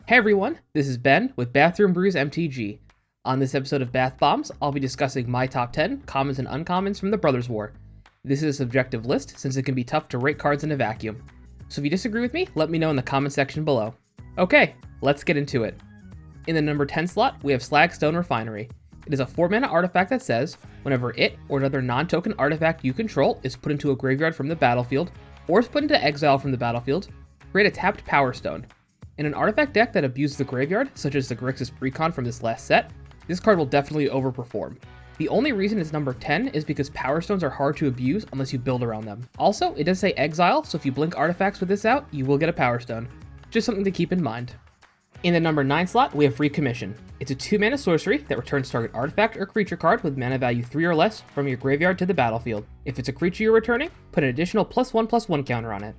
Hey everyone, this is Ben with BathroomBrewsMTG. On this episode of Bath Bombs, I'll be discussing my top 10 commons and uncommons from the Brothers War. This is a subjective list since it can be tough to rate cards in a vacuum. So if you disagree with me, let me know in the comment section below. Okay, let's get into it. In the number 10 slot, we have Slagstone Refinery. It is a 4-mana artifact that says, whenever it or another non-token artifact you control is put into a graveyard from the battlefield, or is put into exile from the battlefield, create a tapped Power Stone. In an artifact deck that abuses the graveyard, such as the Grixis Precon from this last set, this card will definitely overperform. The only reason it's number 10 is because Power Stones are hard to abuse unless you build around them. Also, it does say exile, so if you blink artifacts with this out, you will get a Power Stone. Just something to keep in mind. In the number 9 slot, we have Free Commission. It's a 2-mana sorcery that returns target artifact or creature card with mana value 3 or less from your graveyard to the battlefield. If it's a creature you're returning, put an additional +1/+1 counter on it.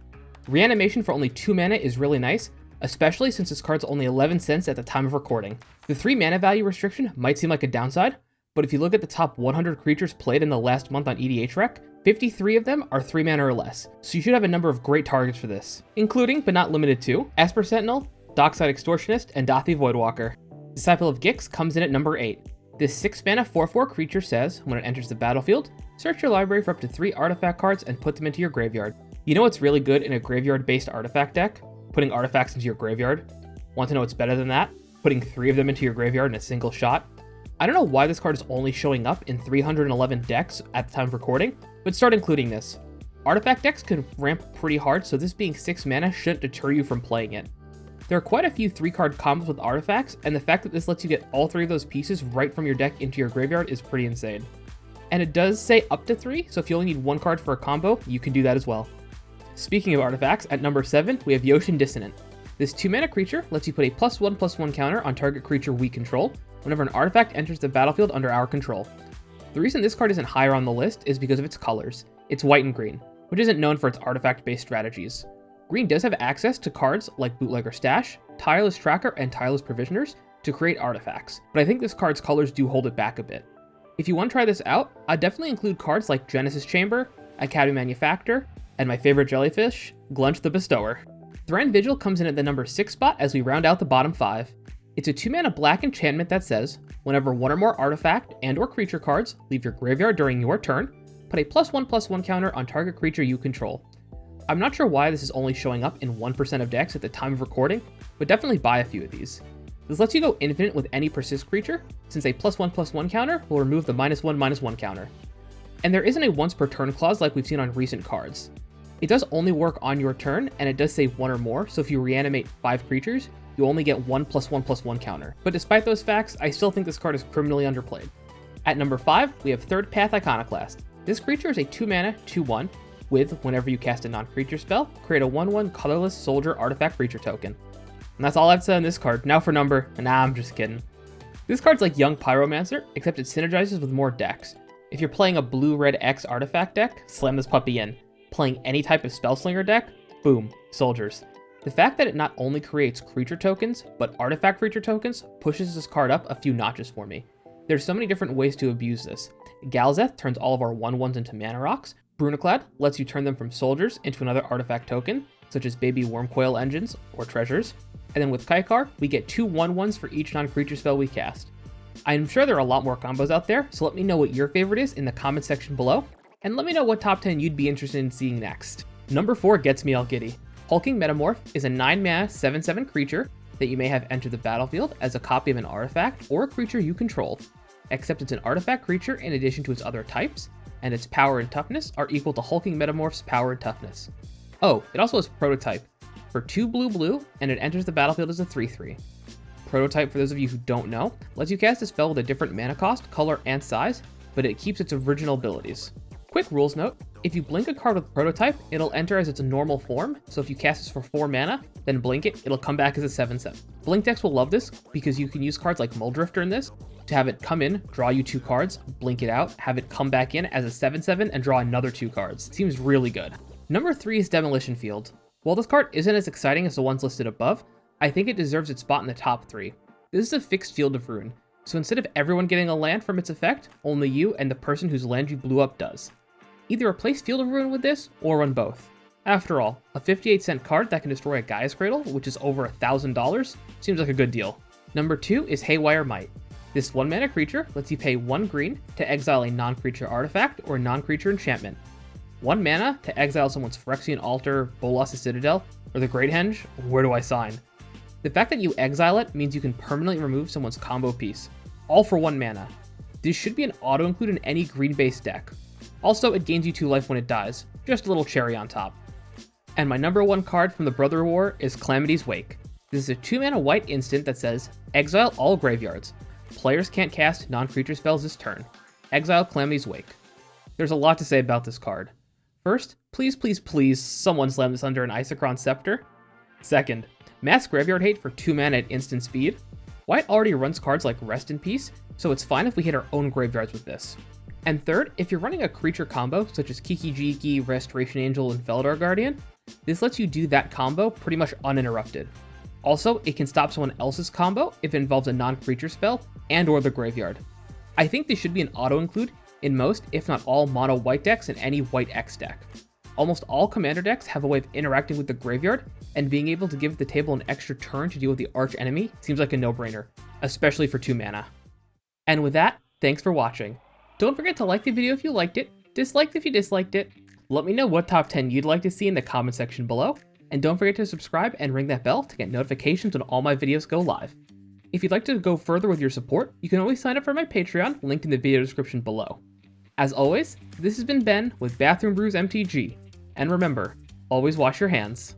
Reanimation for only 2 mana is really nice, especially since this card's only 11 cents at the time of recording. The 3 mana value restriction might seem like a downside, but if you look at the top 100 creatures played in the last month on EDH Rec, 53 of them are 3 mana or less, so you should have a number of great targets for this, including, but not limited to, Esper Sentinel, Dockside Extortionist, and Dathi Voidwalker. Disciple of Gix comes in at number 8. This 6-mana 4/4 creature says, when it enters the battlefield, search your library for up to 3 artifact cards and put them into your graveyard. You know what's really good in a graveyard-based artifact deck? Putting artifacts into your graveyard. Want to know what's better than that? Putting 3 of them into your graveyard in a single shot. I don't know why this card is only showing up in 311 decks at the time of recording, but start including this. Artifact decks can ramp pretty hard, so this being 6 mana shouldn't deter you from playing it. There are quite a few 3-card combos with artifacts, and the fact that this lets you get all 3 of those pieces right from your deck into your graveyard is pretty insane. And it does say up to 3, so if you only need 1 card for a combo, you can do that as well. Speaking of artifacts, at number 7, we have Yoshin Dissonant. This 2-mana creature lets you put a +1/+1 counter on target creature we control whenever an artifact enters the battlefield under our control. The reason this card isn't higher on the list is because of its colors. It's white and green, which isn't known for its artifact-based strategies. Green does have access to cards like Bootlegger Stash, Tireless Tracker, and Tireless Provisioners to create artifacts, but I think this card's colors do hold it back a bit. If you want to try this out, I'd definitely include cards like Genesis Chamber, Academy Manufactor, and my favorite jellyfish, Glunch the Bestower. Thran Vigil comes in at the number 6 spot as we round out the bottom 5. It's a 2-mana black enchantment that says, whenever 1 or more artifact and or creature cards leave your graveyard during your turn, put a +1/+1 counter on target creature you control. I'm not sure why this is only showing up in 1% of decks at the time of recording, but definitely buy a few of these. This lets you go infinite with any persist creature, since a +1/+1 counter will remove the -1/-1 counter. And there isn't a once per turn clause like we've seen on recent cards. It does only work on your turn, and it does say 1 or more, so if you reanimate 5 creatures, you only get 1 +1/+1 counter. But despite those facts, I still think this card is criminally underplayed. At number 5, we have Third Path Iconoclast. This creature is a 2-mana 2/1, with, whenever you cast a non-creature spell, create a 1/1 colorless soldier artifact creature token. And that's all I've said on this card. Now for number, nah, I'm just kidding. This card's like Young Pyromancer, except it synergizes with more decks. If you're playing a blue-red X artifact deck, slam this puppy in. Playing any type of Spellslinger deck, boom, soldiers. The fact that it not only creates creature tokens, but artifact creature tokens, pushes this card up a few notches for me. There's so many different ways to abuse this. Galzeth turns all of our 1/1s into mana rocks. Brunaclad lets you turn them from soldiers into another artifact token, such as baby Wormcoil engines or treasures. And then with Kaikar, we get 2 1/1s for each non-creature spell we cast. I'm sure there are a lot more combos out there, so let me know what your favorite is in the comment section below, and let me know what top 10 you'd be interested in seeing next. Number 4 gets me all giddy. Hulking Metamorph is a 9-mana 7/7 creature that you may have enter the battlefield as a copy of an artifact or a creature you control, except it's an artifact creature in addition to its other types, and its power and toughness are equal to Hulking Metamorph's power and toughness. Oh, it also has Prototype. For 2 blue, and it enters the battlefield as a 3/3. Prototype, for those of you who don't know, lets you cast a spell with a different mana cost, color, and size, but it keeps its original abilities. Quick rules note, if you blink a card with Prototype, it'll enter as its normal form, so if you cast this for 4 mana, then blink it, it'll come back as a 7/7. Blink decks will love this, because you can use cards like Mulldrifter in this, to have it come in, draw you 2 cards, blink it out, have it come back in as a 7/7, and draw another 2 cards. Seems really good. Number 3 is Demolition Field. While this card isn't as exciting as the ones listed above, I think it deserves its spot in the top 3. This is a fixed Field of Ruin, so instead of everyone getting a land from its effect, only you and the person whose land you blew up does. Either replace Field of Ruin with this, or run both. After all, a 58-cent card that can destroy a Gaia's Cradle, which is over $1,000, seems like a good deal. Number 2 is Haywire Might. This 1-mana creature lets you pay 1 green to exile a non-creature artifact or non-creature enchantment. 1 mana to exile someone's Phyrexian Altar, Bolas' Citadel, or the Great Henge. Where do I sign? The fact that you exile it means you can permanently remove someone's combo piece, all for 1 mana. This should be an auto-include in any green-based deck. Also, it gains you 2 life when it dies, just a little cherry on top. And my number 1 card from the Brother War is Calamity's Wake. This is a 2-mana white instant that says, exile all graveyards. Players can't cast non-creature spells this turn. Exile Calamity's Wake. There's a lot to say about this card. First, please, please, please, someone slam this under an Isochron Scepter. Second, mass graveyard hate for 2 mana at instant speed. White already runs cards like Rest in Peace, so it's fine if we hit our own graveyards with this. And third, if you're running a creature combo, such as Kiki Jiki, Restoration Angel, and Feldar Guardian, this lets you do that combo pretty much uninterrupted. Also, it can stop someone else's combo if it involves a non-creature spell and or the graveyard. I think this should be an auto-include in most, if not all, mono white decks in any white X deck. Almost all commander decks have a way of interacting with the graveyard, and being able to give the table an extra turn to deal with the arch enemy seems like a no-brainer, especially for 2 mana. And with that, thanks for watching. Don't forget to like the video if you liked it, dislike if you disliked it, let me know what top 10 you'd like to see in the comment section below, and don't forget to subscribe and ring that bell to get notifications when all my videos go live. If you'd like to go further with your support, you can always sign up for my Patreon, linked in the video description below. As always, this has been Ben with BathroomBrewsMTG, and remember, always wash your hands.